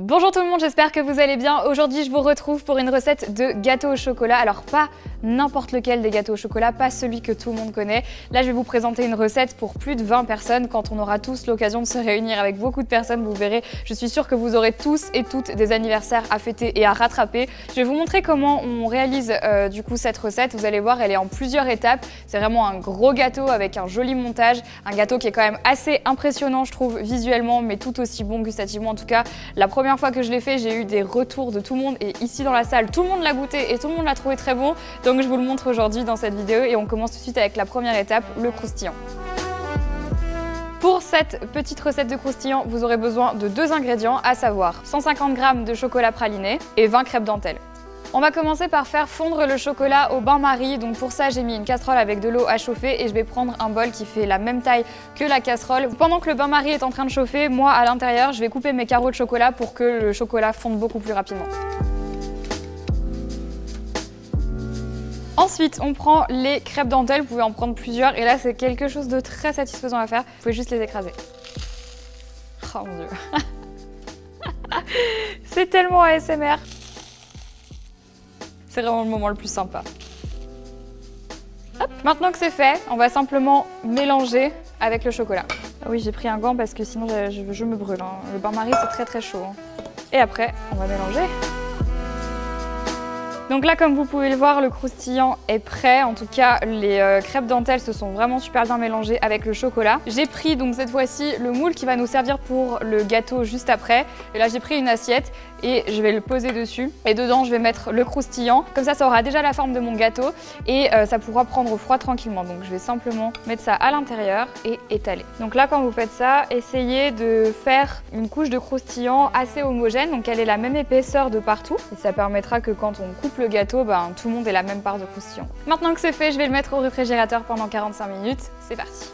Bonjour tout le monde, j'espère que vous allez bien. Aujourd'hui, je vous retrouve pour une recette de gâteau au chocolat. Alors pas n'importe lequel des gâteaux au chocolat, pas celui que tout le monde connaît. Là, je vais vous présenter une recette pour plus de 20 personnes. Quand on aura tous l'occasion de se réunir avec beaucoup de personnes, vous verrez, je suis sûre que vous aurez tous et toutes des anniversaires à fêter et à rattraper. Je vais vous montrer comment on réalise du coup cette recette. Vous allez voir, elle est en plusieurs étapes. C'est vraiment un gros gâteau avec un joli montage. Un gâteau qui est quand même assez impressionnant, je trouve, visuellement, mais tout aussi bon gustativement. En tout cas, la première fois que je l'ai fait, j'ai eu des retours de tout le monde et ici dans la salle, tout le monde l'a goûté et tout le monde l'a trouvé très bon. Donc je vous le montre aujourd'hui dans cette vidéo et on commence tout de suite avec la première étape, le croustillant. Pour cette petite recette de croustillant, vous aurez besoin de deux ingrédients, à savoir 150 g de chocolat praliné et 20 crêpes dentelles. On va commencer par faire fondre le chocolat au bain-marie. Donc pour ça, j'ai mis une casserole avec de l'eau à chauffer et je vais prendre un bol qui fait la même taille que la casserole. Pendant que le bain-marie est en train de chauffer, moi à l'intérieur, je vais couper mes carreaux de chocolat pour que le chocolat fonde beaucoup plus rapidement. Ensuite, on prend les crêpes dentelles, vous pouvez en prendre plusieurs et là c'est quelque chose de très satisfaisant à faire. Vous pouvez juste les écraser. Oh mon dieu. C'est tellement ASMR. C'est vraiment le moment le plus sympa. Hop. Maintenant que c'est fait, on va simplement mélanger avec le chocolat. Oui, j'ai pris un gant parce que sinon je me brûle. Hein. Le bain-marie, c'est très chaud. Hein. Et après, on va mélanger. Donc là, comme vous pouvez le voir, le croustillant est prêt. En tout cas, les crêpes dentelles se sont vraiment super bien mélangées avec le chocolat. J'ai pris donc cette fois-ci le moule qui va nous servir pour le gâteau juste après. Et là, j'ai pris une assiette et je vais le poser dessus. Et dedans, je vais mettre le croustillant. Comme ça aura déjà la forme de mon gâteau et ça pourra prendre au froid tranquillement. Donc je vais simplement mettre ça à l'intérieur et étaler. Donc là, quand vous faites ça, essayez de faire une couche de croustillant assez homogène. Donc elle ait la même épaisseur de partout. Et ça permettra que quand on coupe le gâteau, tout le monde ait la même part de croustillant. Maintenant que c'est fait, je vais le mettre au réfrigérateur pendant 45 minutes. C'est parti.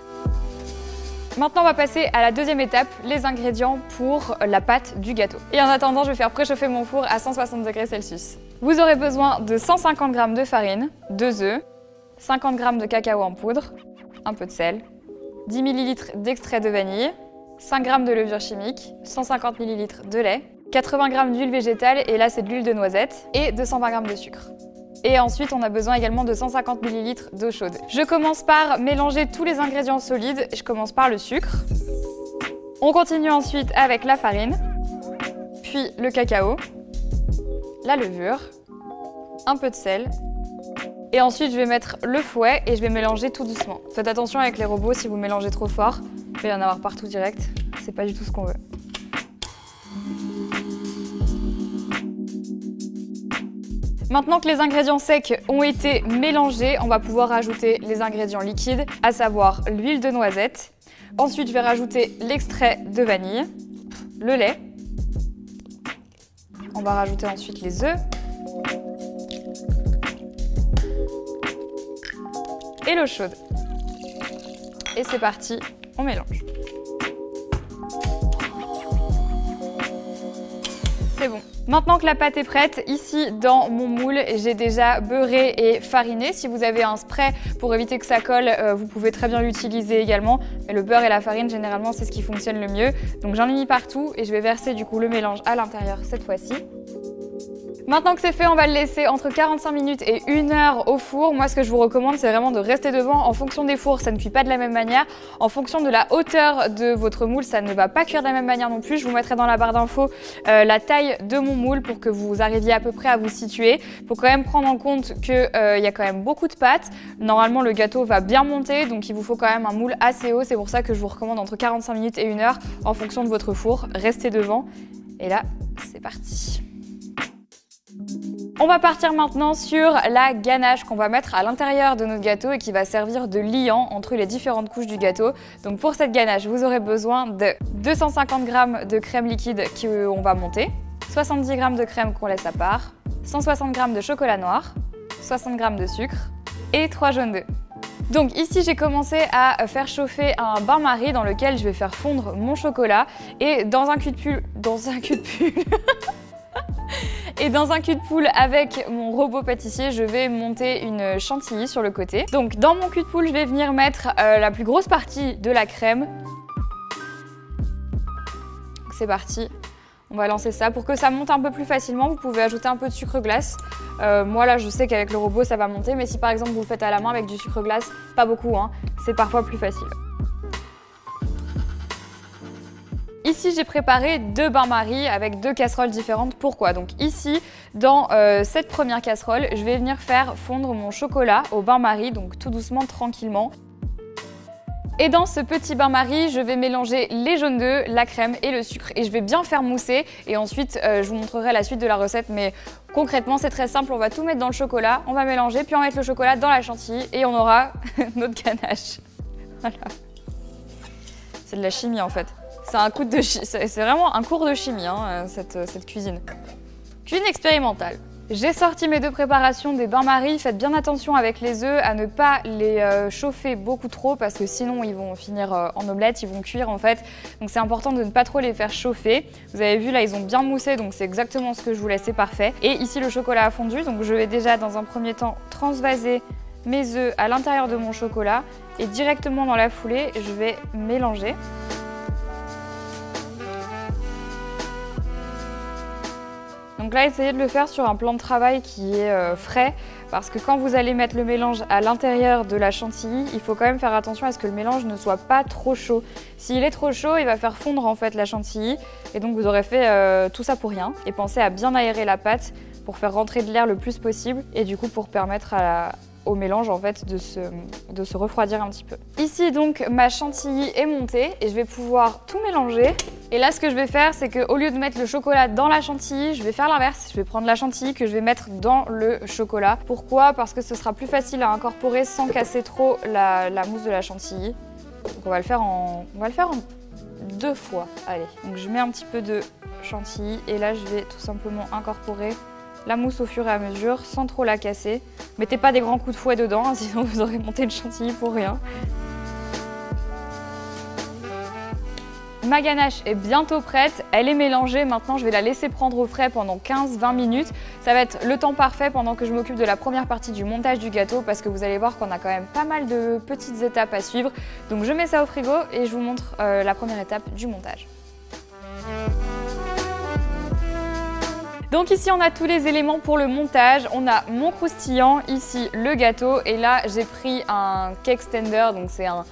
Maintenant, on va passer à la deuxième étape, les ingrédients pour la pâte du gâteau. Et en attendant, je vais faire préchauffer mon four à 160 degrés Celsius. Vous aurez besoin de 150 g de farine, 2 œufs, 50 g de cacao en poudre, un peu de sel, 10 ml d'extrait de vanille, 5 g de levure chimique, 150 ml de lait, 80 g d'huile végétale, et là c'est de l'huile de noisette, et 220 g de sucre. Et ensuite, on a besoin également de 150 ml d'eau chaude. Je commence par mélanger tous les ingrédients solides. Je commence par le sucre. On continue ensuite avec la farine, puis le cacao, la levure, un peu de sel. Et ensuite, je vais mettre le fouet et je vais mélanger tout doucement. Faites attention avec les robots, si vous mélangez trop fort, il va y en avoir partout direct. C'est pas du tout ce qu'on veut. Maintenant que les ingrédients secs ont été mélangés, on va pouvoir ajouter les ingrédients liquides, à savoir l'huile de noisette. Ensuite, je vais rajouter l'extrait de vanille, le lait. On va rajouter ensuite les œufs. Et l'eau chaude. Et c'est parti, on mélange. C'est bon. Maintenant que la pâte est prête, ici dans mon moule, j'ai déjà beurré et fariné. Si vous avez un spray pour éviter que ça colle, vous pouvez très bien l'utiliser également. Mais le beurre et la farine, généralement, c'est ce qui fonctionne le mieux. Donc j'en ai mis partout et je vais verser du coup le mélange à l'intérieur cette fois-ci. Maintenant que c'est fait, on va le laisser entre 45 minutes et 1 heure au four. Moi, ce que je vous recommande, c'est vraiment de rester devant. En fonction des fours, ça ne cuit pas de la même manière. En fonction de la hauteur de votre moule, ça ne va pas cuire de la même manière non plus. Je vous mettrai dans la barre d'infos la taille de mon moule pour que vous arriviez à peu près à vous situer. Il faut quand même prendre en compte qu'il y a quand même beaucoup de pâte. Normalement, le gâteau va bien monter, donc il vous faut quand même un moule assez haut. C'est pour ça que je vous recommande entre 45 minutes et 1 heure en fonction de votre four. Restez devant. Et là, c'est parti. On va partir maintenant sur la ganache qu'on va mettre à l'intérieur de notre gâteau et qui va servir de liant entre les différentes couches du gâteau. Donc pour cette ganache, vous aurez besoin de 250 g de crème liquide qu'on va monter, 70 g de crème qu'on laisse à part, 160 g de chocolat noir, 60 g de sucre et 3 jaunes d'œufs. Donc ici, j'ai commencé à faire chauffer un bain-marie dans lequel je vais faire fondre mon chocolat et dans un cul de pull... Et dans un cul de poule avec mon robot pâtissier, je vais monter une chantilly sur le côté. Donc dans mon cul de poule, je vais venir mettre la plus grosse partie de la crème. C'est parti, On va lancer ça. Pour que ça monte un peu plus facilement, vous pouvez ajouter un peu de sucre glace. Moi là, je sais qu'avec le robot, ça va monter, mais si par exemple vous le faites à la main avec du sucre glace, pas beaucoup, hein, c'est parfois plus facile. Ici, j'ai préparé 2 bains-maries avec 2 casseroles différentes. Pourquoi? Donc ici, dans cette première casserole, je vais venir faire fondre mon chocolat au bain-marie, donc tout doucement, tranquillement. Et dans ce petit bain-marie, je vais mélanger les jaunes d'œufs, la crème et le sucre et je vais bien faire mousser. Et ensuite, je vous montrerai la suite de la recette, mais concrètement, c'est très simple. On va tout mettre dans le chocolat, on va mélanger, puis on va mettre le chocolat dans la chantilly et on aura notre ganache. Voilà. C'est de la chimie en fait. C'est vraiment un cours de chimie, hein, cette cuisine. Cuisine expérimentale. J'ai sorti mes 2 préparations des bains-maries. Faites bien attention avec les œufs à ne pas les chauffer beaucoup trop parce que sinon ils vont finir en omelette, ils vont cuire en fait. Donc c'est important de ne pas trop les faire chauffer. Vous avez vu là, ils ont bien moussé, donc c'est exactement ce que je voulais, c'est parfait. Et ici le chocolat a fondu, donc je vais déjà dans un premier temps transvaser mes œufs à l'intérieur de mon chocolat et directement dans la foulée, je vais mélanger. Donc là, essayez de le faire sur un plan de travail qui est frais parce que quand vous allez mettre le mélange à l'intérieur de la chantilly, il faut quand même faire attention à ce que le mélange ne soit pas trop chaud. S'il est trop chaud, il va faire fondre en fait la chantilly et donc vous aurez fait tout ça pour rien. Et pensez à bien aérer la pâte pour faire rentrer de l'air le plus possible et du coup pour permettre au mélange en fait de se refroidir un petit peu. Ici donc ma chantilly est montée et je vais pouvoir tout mélanger. Et là ce que je vais faire c'est qu'au lieu de mettre le chocolat dans la chantilly, je vais faire l'inverse. Je vais prendre la chantilly que je vais mettre dans le chocolat. Pourquoi? Parce que ce sera plus facile à incorporer sans casser trop la mousse de la chantilly. Donc on va le faire en 2 fois. Allez, donc je mets un petit peu de chantilly et là je vais tout simplement incorporer la mousse au fur et à mesure sans trop la casser. Mettez pas des grands coups de fouet dedans, hein, sinon vous aurez monté une chantilly pour rien. Ma ganache est bientôt prête, elle est mélangée, maintenant je vais la laisser prendre au frais pendant 15-20 minutes. Ça va être le temps parfait pendant que je m'occupe de la première partie du montage du gâteau parce que vous allez voir qu'on a quand même pas mal de petites étapes à suivre. Donc je mets ça au frigo et je vous montre la première étape du montage. Donc ici on a tous les éléments pour le montage, on a mon croustillant, ici le gâteau et là j'ai pris un cake extender, donc c'est un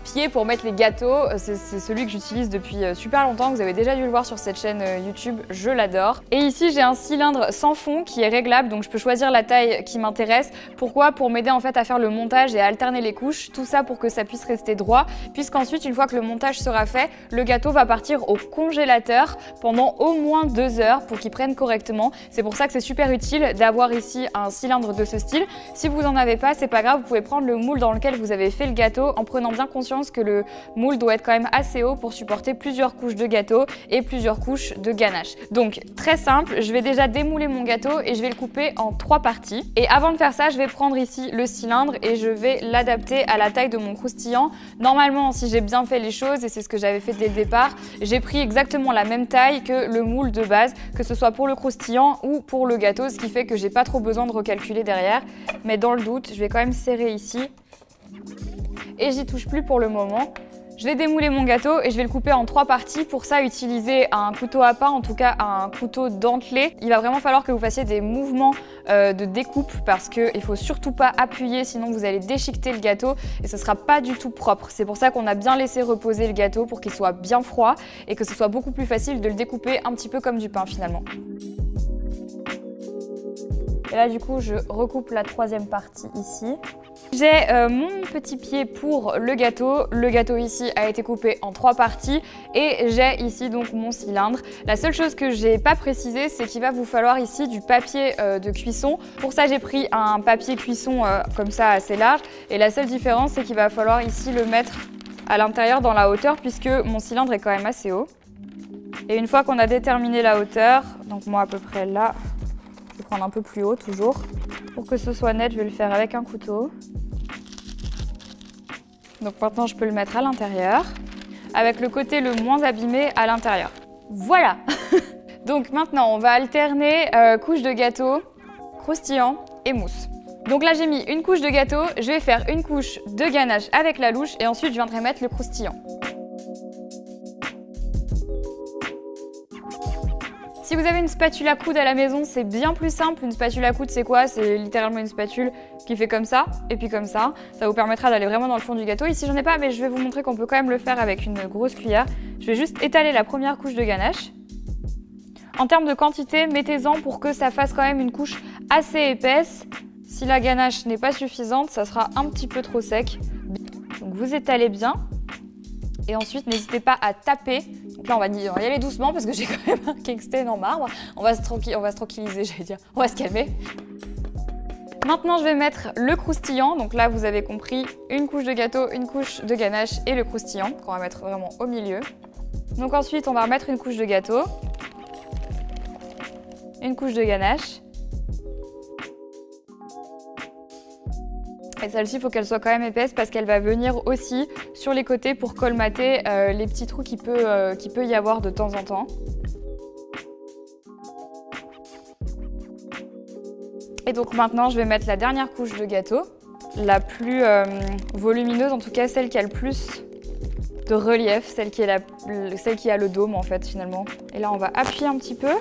pied pour mettre les gâteaux. C'est celui que j'utilise depuis super longtemps, vous avez déjà dû le voir sur cette chaîne YouTube, je l'adore. Et ici j'ai un cylindre sans fond qui est réglable, donc je peux choisir la taille qui m'intéresse. Pourquoi? Pour m'aider en fait à faire le montage et à alterner les couches, tout ça pour que ça puisse rester droit, puisqu'ensuite une fois que le montage sera fait, le gâteau va partir au congélateur pendant au moins 2 heures pour qu'il prenne correctement. C'est pour ça que c'est super utile d'avoir ici un cylindre de ce style. Si vous n'en avez pas, c'est pas grave, vous pouvez prendre le moule dans lequel vous avez fait le gâteau en prenant bien conscience que le moule doit être quand même assez haut pour supporter plusieurs couches de gâteau et plusieurs couches de ganache. Donc très simple, je vais déjà démouler mon gâteau et je vais le couper en 3 parties. Et avant de faire ça, je vais prendre ici le cylindre et je vais l'adapter à la taille de mon croustillant. Normalement, si j'ai bien fait les choses, et c'est ce que j'avais fait dès le départ, j'ai pris exactement la même taille que le moule de base, que ce soit pour le croustillant ou pour le gâteau, ce qui fait que j'ai pas trop besoin de recalculer derrière. Mais dans le doute, je vais quand même serrer ici. Et j'y touche plus pour le moment. Je vais démouler mon gâteau et je vais le couper en 3 parties. Pour ça, utiliser un couteau à pain, en tout cas un couteau dentelé. Il va vraiment falloir que vous fassiez des mouvements de découpe parce qu'il ne faut surtout pas appuyer, sinon vous allez déchiqueter le gâteau et ce ne sera pas du tout propre. C'est pour ça qu'on a bien laissé reposer le gâteau pour qu'il soit bien froid et que ce soit beaucoup plus facile de le découper un petit peu comme du pain finalement. Et là du coup, je recoupe la 3e partie ici. J'ai mon petit pied pour le gâteau. Le gâteau ici a été coupé en 3 parties et j'ai ici donc mon cylindre. La seule chose que j'ai pas précisé, c'est qu'il va vous falloir ici du papier de cuisson. Pour ça, j'ai pris un papier cuisson comme ça assez large et la seule différence, c'est qu'il va falloir ici le mettre à l'intérieur dans la hauteur puisque mon cylindre est quand même assez haut. Et une fois qu'on a déterminé la hauteur, donc moi à peu près là, je vais prendre un peu plus haut toujours. Pour que ce soit net, je vais le faire avec un couteau. Donc maintenant, je peux le mettre à l'intérieur, avec le côté le moins abîmé à l'intérieur. Voilà. Donc maintenant, on va alterner couche de gâteau, croustillant et mousse. Donc là, j'ai mis une couche de gâteau, je vais faire une couche de ganache avec la louche et ensuite, je viendrai mettre le croustillant. Si vous avez une spatule à coude à la maison, c'est bien plus simple. Une spatule à coude, c'est quoi? C'est littéralement une spatule qui fait comme ça et puis comme ça. Ça vous permettra d'aller vraiment dans le fond du gâteau. Ici, j'en ai pas, mais je vais vous montrer qu'on peut quand même le faire avec une grosse cuillère. Je vais juste étaler la première couche de ganache. En termes de quantité, mettez-en pour que ça fasse quand même une couche assez épaisse. Si la ganache n'est pas suffisante, ça sera un petit peu trop sec. Donc vous étalez bien. Et ensuite, n'hésitez pas à taper. Donc là, on va y aller doucement parce que j'ai quand même un cake stand en marbre. On va se tranquilliser, j'allais dire. On va se calmer. Maintenant, je vais mettre le croustillant. Donc là, vous avez compris, une couche de gâteau, une couche de ganache et le croustillant qu'on va mettre vraiment au milieu. Donc ensuite, on va remettre une couche de gâteau, une couche de ganache. Et celle-ci, il faut qu'elle soit quand même épaisse parce qu'elle va venir aussi sur les côtés pour colmater les petits trous qu'il peut y avoir de temps en temps. Et donc maintenant, je vais mettre la dernière couche de gâteau, la plus volumineuse, en tout cas celle qui a le plus de relief, celle qui a le dôme en fait finalement. Et là, on va appuyer un petit peu.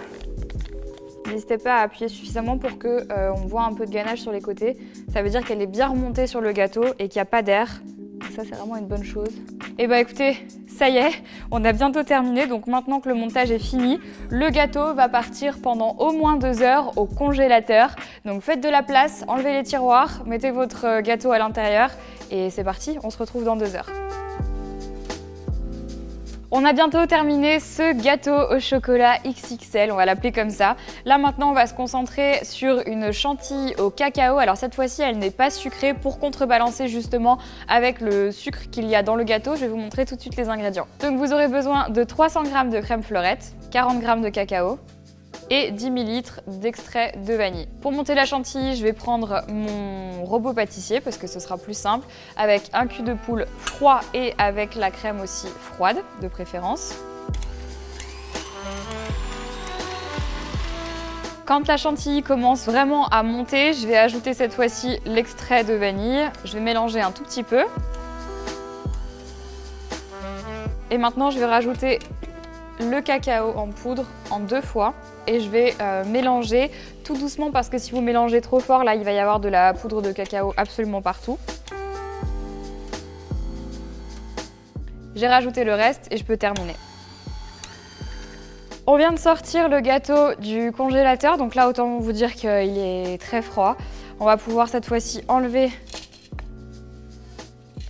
N'hésitez pas à appuyer suffisamment pour qu'on voit un peu de ganache sur les côtés. Ça veut dire qu'elle est bien remontée sur le gâteau et qu'il n'y a pas d'air. Ça, c'est vraiment une bonne chose. Et bah écoutez, ça y est, on a bientôt terminé. Donc maintenant que le montage est fini, le gâteau va partir pendant au moins 2 heures au congélateur. Donc faites de la place, enlevez les tiroirs, mettez votre gâteau à l'intérieur et c'est parti, on se retrouve dans 2 heures. On a bientôt terminé ce gâteau au chocolat XXL, on va l'appeler comme ça. Là maintenant on va se concentrer sur une chantilly au cacao. Alors cette fois-ci elle n'est pas sucrée pour contrebalancer justement avec le sucre qu'il y a dans le gâteau. Je vais vous montrer tout de suite les ingrédients. Donc vous aurez besoin de 300 g de crème fleurette, 40 g de cacao et 10 ml d'extrait de vanille. Pour monter la chantilly, je vais prendre mon robot pâtissier parce que ce sera plus simple, avec un cul de poule froid et avec la crème aussi froide de préférence. Quand la chantilly commence vraiment à monter, je vais ajouter cette fois-ci l'extrait de vanille. Je vais mélanger un tout petit peu. Et maintenant, je vais rajouter le cacao en poudre en 2 fois et je vais mélanger tout doucement parce que si vous mélangez trop fort, là il va y avoir de la poudre de cacao absolument partout. J'ai rajouté le reste et je peux terminer. On vient de sortir le gâteau du congélateur, donc là autant vous dire qu'il est très froid. On va pouvoir cette fois-ci enlever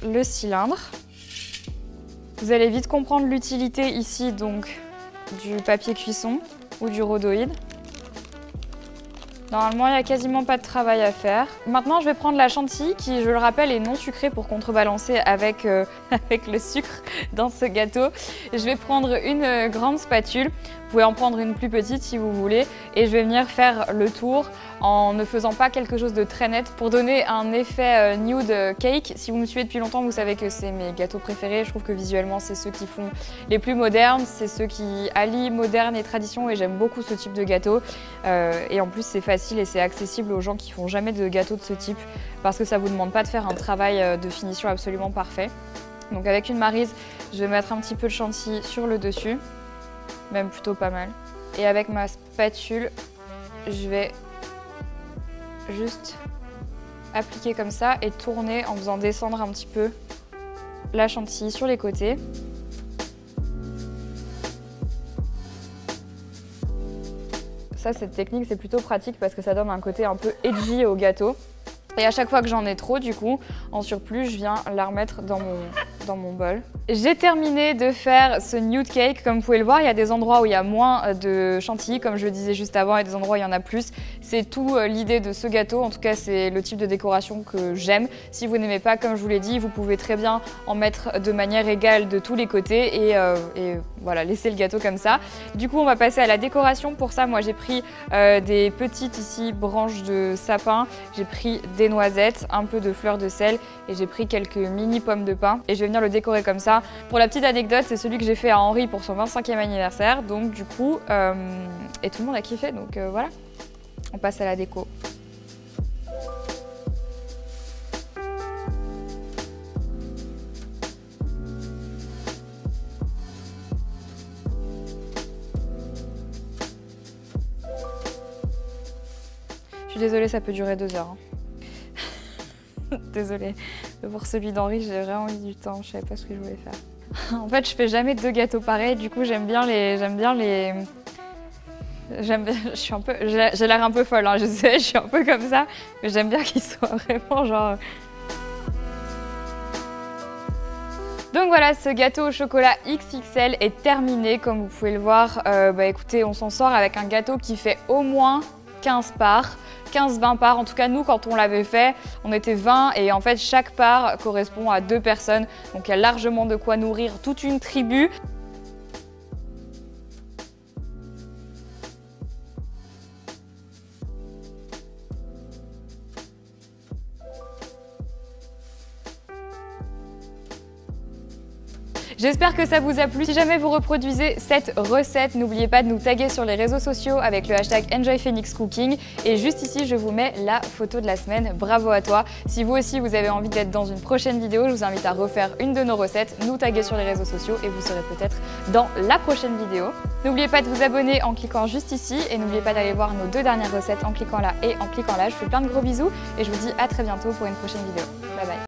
le cylindre. Vous allez vite comprendre l'utilité ici donc du papier cuisson ou du rhodoïde. Normalement, il n'y a quasiment pas de travail à faire. Maintenant, je vais prendre la chantilly qui, je le rappelle, est non sucrée pour contrebalancer avec le sucre dans ce gâteau. Je vais prendre une grande spatule. Vous pouvez en prendre une plus petite si vous voulez. Et je vais venir faire le tour en ne faisant pas quelque chose de très net pour donner un effet nude cake. Si vous me suivez depuis longtemps, vous savez que c'est mes gâteaux préférés. Je trouve que visuellement, c'est ceux qui font les plus modernes. C'est ceux qui allient moderne et tradition et j'aime beaucoup ce type de gâteau. Et en plus, c'est facile et c'est accessible aux gens qui font jamais de gâteau de ce type parce que ça vous demande pas de faire un travail de finition absolument parfait. Donc avec une maryse, je vais mettre un petit peu de chantilly sur le dessus, même plutôt pas mal. Et avec ma spatule, je vais juste appliquer comme ça et tourner en faisant descendre un petit peu la chantilly sur les côtés. Ça, cette technique, c'est plutôt pratique parce que ça donne un côté un peu edgy au gâteau. Et à chaque fois que j'en ai trop, du coup, en surplus, je viens la remettre dans mon bol. J'ai terminé de faire ce nude cake. Comme vous pouvez le voir, il y a des endroits où il y a moins de chantilly, comme je le disais juste avant, et des endroits où il y en a plus. C'est tout l'idée de ce gâteau. En tout cas, c'est le type de décoration que j'aime. Si vous n'aimez pas, comme je vous l'ai dit, vous pouvez très bien en mettre de manière égale de tous les côtés et voilà, laisser le gâteau comme ça. Du coup, on va passer à la décoration. Pour ça, moi, j'ai pris des petites ici branches de sapin. J'ai pris des noisettes, un peu de fleurs de sel et j'ai pris quelques mini pommes de pin et je vais venir le décorer comme ça. Pour la petite anecdote, c'est celui que j'ai fait à Henri pour son 25e anniversaire, donc du coup, et tout le monde a kiffé, donc voilà, on passe à la déco. suis désolée, ça peut durer 2 heures. Hein. Désolée. Pour celui d'Henri, j'ai vraiment mis du temps, je savais pas ce que je voulais faire. En fait, je fais jamais 2 gâteaux pareils, du coup j'ai l'air un peu folle, hein, je sais, je suis un peu comme ça, mais j'aime bien qu'ils soient vraiment genre... Donc voilà, ce gâteau au chocolat XXL est terminé, comme vous pouvez le voir. Écoutez, on s'en sort avec un gâteau qui fait au moins 15 parts. 15-20 parts, en tout cas nous quand on l'avait fait, on était 20 et en fait chaque part correspond à 2 personnes. Donc il y a largement de quoi nourrir toute une tribu. J'espère que ça vous a plu. Si jamais vous reproduisez cette recette, n'oubliez pas de nous taguer sur les réseaux sociaux avec le hashtag EnjoyPhoenixCooking. Et juste ici, je vous mets la photo de la semaine. Bravo à toi. Si vous aussi, vous avez envie d'être dans une prochaine vidéo, je vous invite à refaire une de nos recettes, nous taguer sur les réseaux sociaux et vous serez peut-être dans la prochaine vidéo. N'oubliez pas de vous abonner en cliquant juste ici et n'oubliez pas d'aller voir nos 2 dernières recettes en cliquant là et en cliquant là. Je vous fais plein de gros bisous et je vous dis à très bientôt pour une prochaine vidéo. Bye bye.